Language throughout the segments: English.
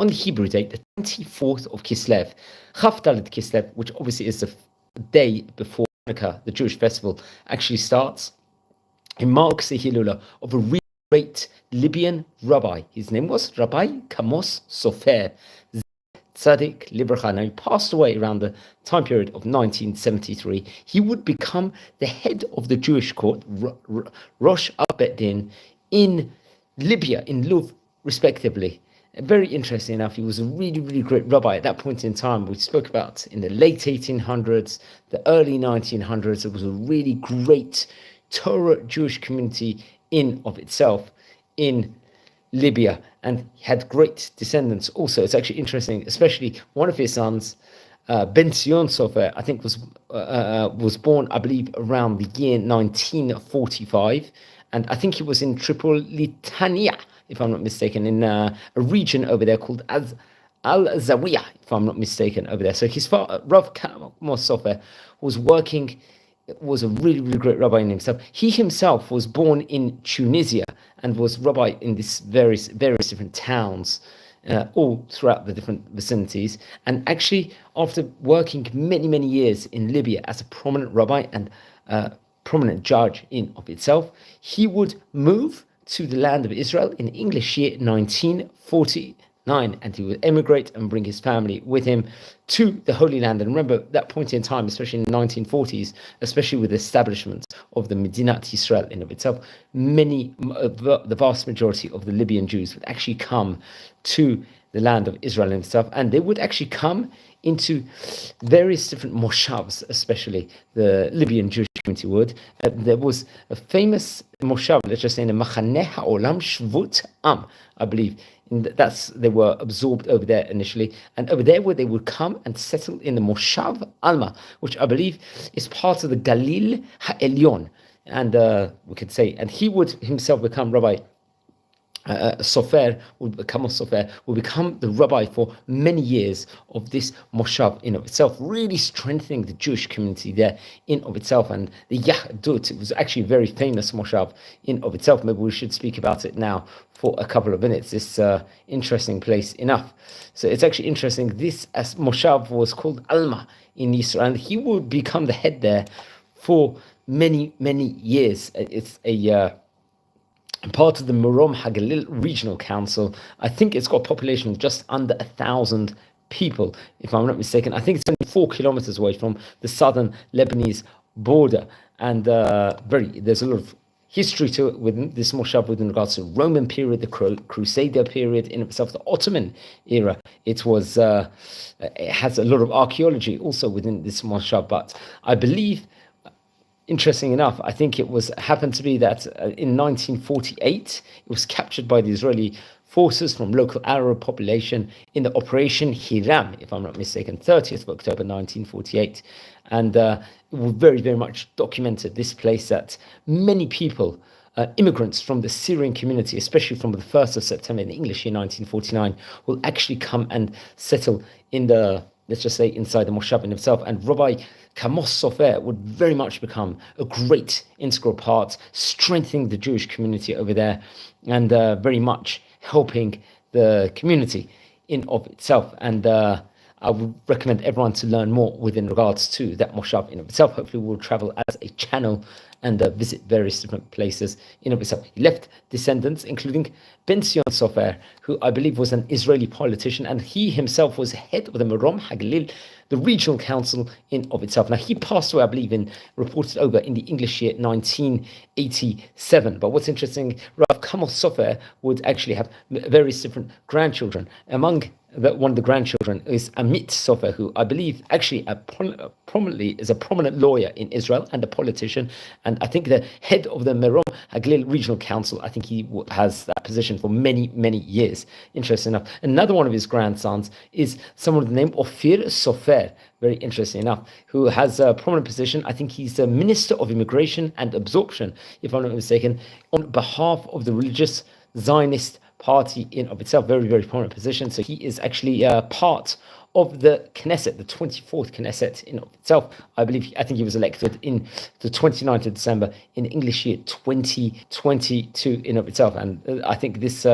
on the Hebrew date, the 24th of Kislev, Chaf Daled Kislev, which obviously is the day before Hanukkah, the Jewish festival, actually starts. It marks the Hilula of a really great Libyan rabbi. His name was Rabbi Kamos Sofer Z'tl Libracha. Now, he passed away around the time period of 1973. He would become the head of the Jewish court, Rosh Abed Din, in Libya, in Blov, respectively. Very interesting enough, he was a really, really great rabbi at that point in time. We spoke about in the late 1800s, the early 1900s. It was a really great Torah Jewish community in of itself in Libya, and he had great descendants also. It's actually interesting, especially one of his sons, Ben Zion Sofer, I think was born, I believe, around the year 1945, and I think he was in Tripoli, if I'm not mistaken, in a region over there called Al-Zawiya, if I'm not mistaken, over there. So his father, Rabbi Kamos Sofer, was a really, really great rabbi in himself. He himself was born in Tunisia and was rabbi in these various different towns, all throughout the different vicinities. And actually, after working many, many years in Libya as a prominent rabbi and prominent judge in of itself, he would move to the land of Israel in English year 1949, and he would emigrate and bring his family with him to the Holy Land. And remember, that point in time, especially in the 1940s, especially with the establishment of the Medinat Yisrael in of itself, the vast majority of the Libyan Jews would actually come to the land of Israel and stuff, and they would actually come into various different moshavs, especially the Libyan Jewish community would. There was a famous moshav, let's just say in the Machaneh HaOlam Shvut Am, I believe. They were absorbed over there initially, and over there where they would come and settle in the moshav Alma, which I believe is part of the Galil HaElyon, and we could say, and he would himself become Rabbi Kamos Sofer will become the rabbi for many years of this moshav in of itself, really strengthening the Jewish community there in of itself. And the Yahdut, it was actually a very famous moshav in of itself. Maybe we should speak about it now for a couple of minutes. This interesting place enough. So it's actually interesting. This moshav was called Alma in Israel, and he would become the head there for many, many years. It's a part of the Marom Hagalil Regional Council. I think it's got a population of just under 1,000 people, if I'm not mistaken. I think it's only 4 kilometers away from the southern Lebanese border, and there's a lot of history to it within this moshav within regards to the Roman period, the Crusader period, in itself, the Ottoman era. It has a lot of archaeology also within this moshav, but I believe, interesting enough, I think happened to be that in 1948, it was captured by the Israeli forces from local Arab population in the Operation Hiram, if I'm not mistaken, 30th of October 1948. And it was very, very much documented, this place, that many people, immigrants from the Syrian community, especially from the 1st of September in the English year 1949, will actually come and settle in let's just say, inside the moshav in itself. And Rabbi Kamos Sofer would very much become a great integral part, strengthening the Jewish community over there, and very much helping the community in of itself. And I would recommend everyone to learn more within regards to that moshav in of itself. Hopefully we'll travel as a channel and visit various different places in of itself. He left descendants, including Ben Zion Sofer, who I believe was an Israeli politician, and he himself was head of the Marom Hagalil, the regional council in of itself. Now, he passed away, I believe, reported over in the English year 1987. But what's interesting, Rabbi Kamos Sofer would actually have various different grandchildren. Among one of the grandchildren is Amit Sofer, who I believe actually prominently is a prominent lawyer in Israel and a politician, and I think the head of the Marom Hagalil Regional Council. I think he has that position for many, many years. Interesting enough. Another one of his grandsons is someone with the name Ophir Sofer, very interesting enough, who has a prominent position. I think he's a Minister of Immigration and Absorption, if I'm not mistaken, on behalf of the religious Zionist party in of itself. Very, very prominent position. So he is actually part of the Knesset, the 24th Knesset in of itself. I think he was elected in the 29th of December in English year 2022 in of itself. And I think this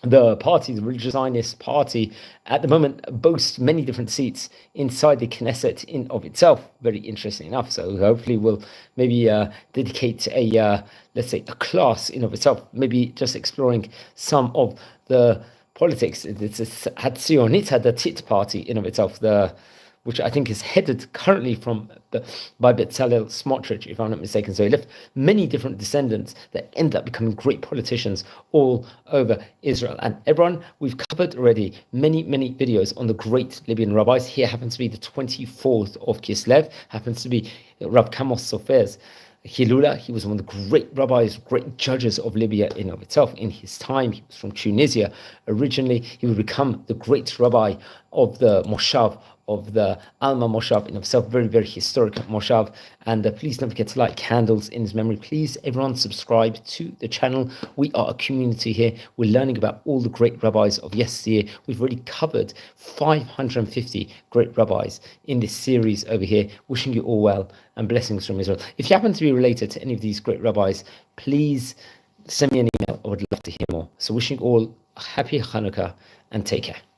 the party, the religious Zionist party, at the moment boasts many different seats inside the Knesset in of itself. Very interesting enough. So hopefully we'll maybe dedicate a let's say a class in of itself, maybe just exploring some of the politics. It's a Hatzionit Hadatit party in of itself, which I think is headed currently by Bezalel Smotrich, if I'm not mistaken. So he left many different descendants that end up becoming great politicians all over Israel. And everyone, we've covered already many videos on the great Libyan rabbis. Here happens to be the 24th of Kislev, happens to be Rabbi Kamos Sofer Z'tl. He was one of the great rabbis, great judges of Libya in of itself. In his time, he was from Tunisia originally. He would become the great rabbi of the Moshav, of the Alma Moshav in itself, very historic Moshav. And please don't forget to light candles in his memory. Please, everyone, subscribe to the channel. We are a community here. We're learning about all the great rabbis of yesteryear. We've already covered 550 great rabbis in this series over here. Wishing you all well and blessings from Israel. If you happen to be related to any of these great rabbis, please send me an email. I would love to hear more. So wishing all a happy Hanukkah and take care.